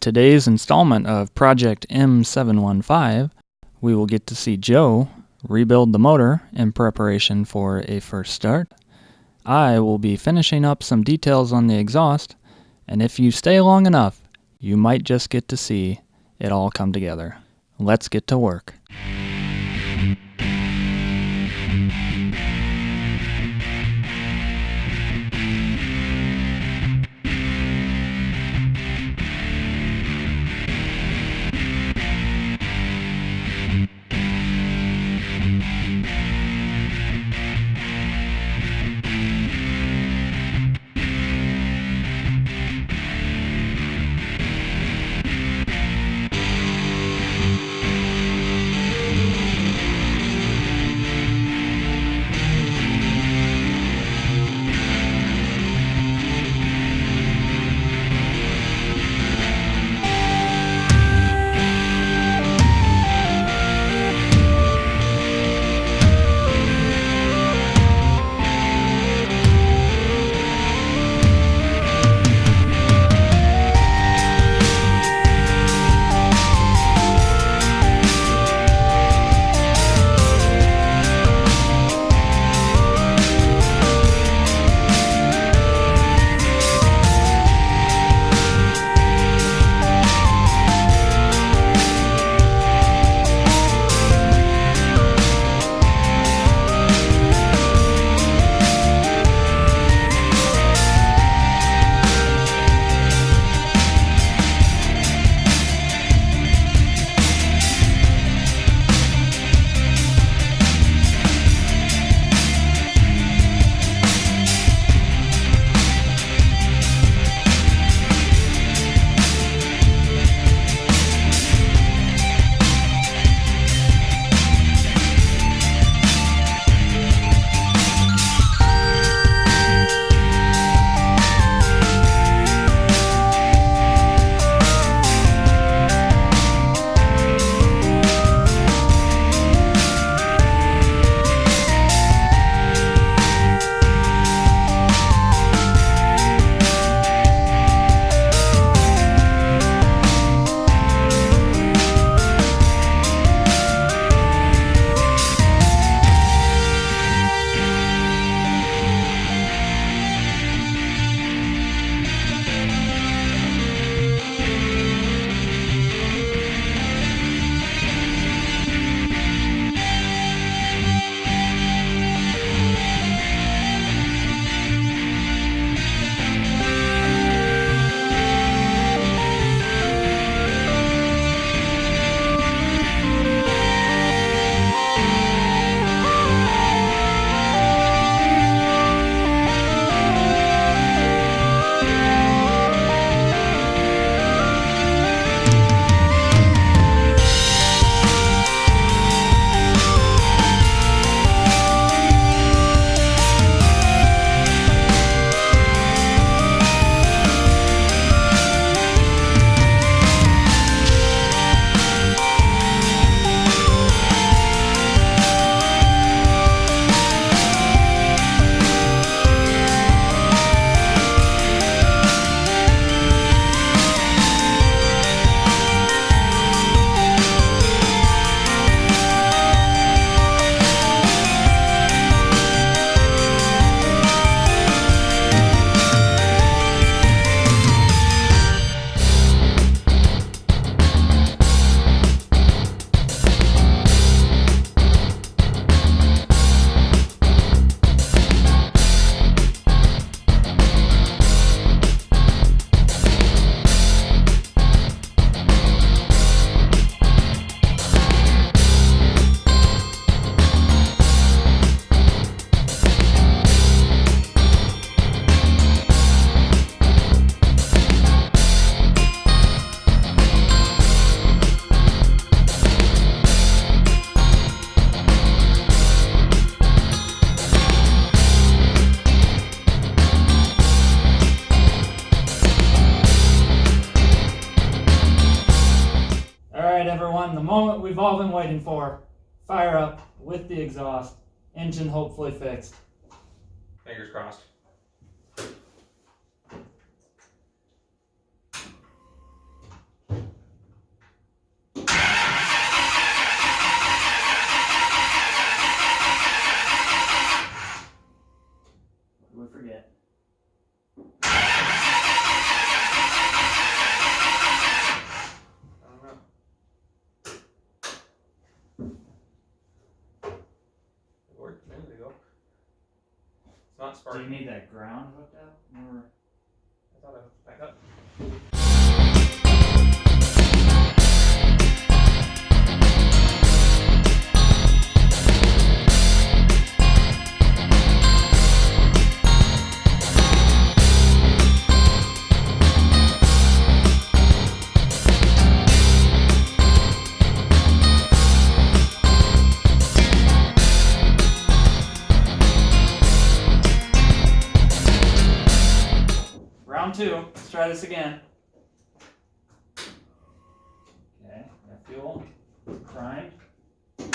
today's installment of Project M715, we will get to see Joe rebuild the motor in preparation for a first start. I will be finishing up some details on the exhaust, and if you stay long enough, you might just get to see it all come together. Let's get to work. The moment we've all been waiting for. Fire up with the exhaust. Engine hopefully fixed. Fingers crossed. It's not Do sparking. you need that ground hooked up? Or... I thought I hooked it back up. Round 2. Let's try this again. Okay, got fuel. Primed. It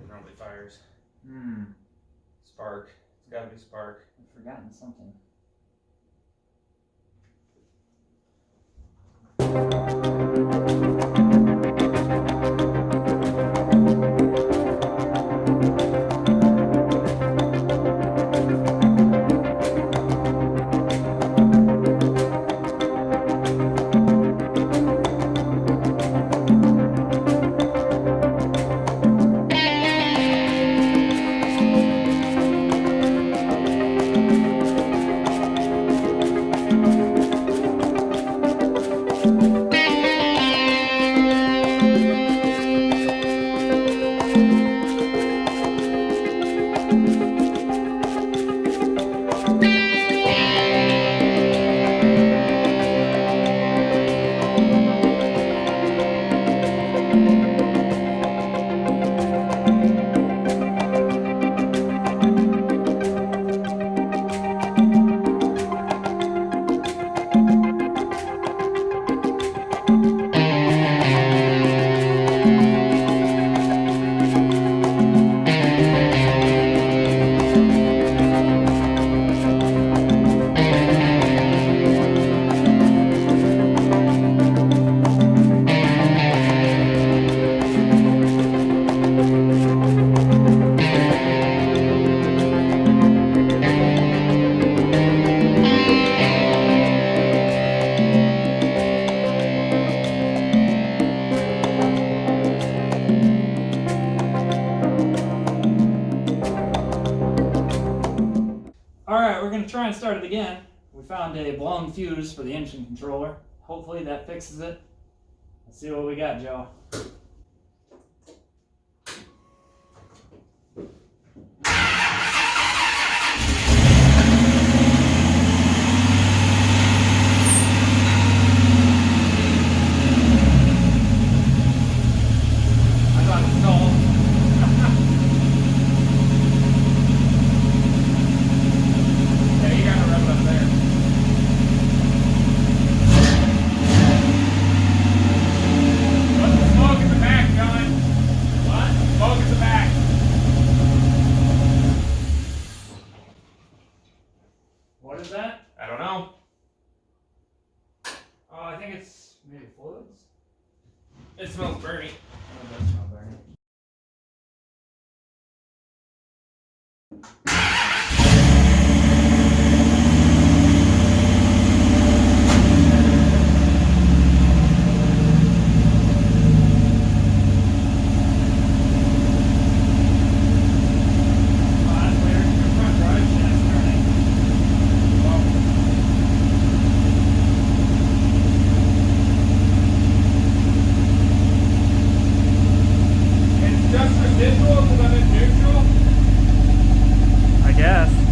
normally fires. Spark. It's gotta be spark. I've forgotten something. Alright, we're going to try and start it again. We found a blown fuse for the engine controller. Hopefully that fixes it. Let's see what we got, Joe. I thought it stalled. Yeah, you gotta rub it up there. What's the smoke in the back, John? What? Smoke in the back. What is that? I don't know. Oh, I think it's maybe fluids. It smells burny. Oh, it does smell burning. Oh, that's weird. Your front drive shaft's turning. It's just residual because I'm in neutral. I guess.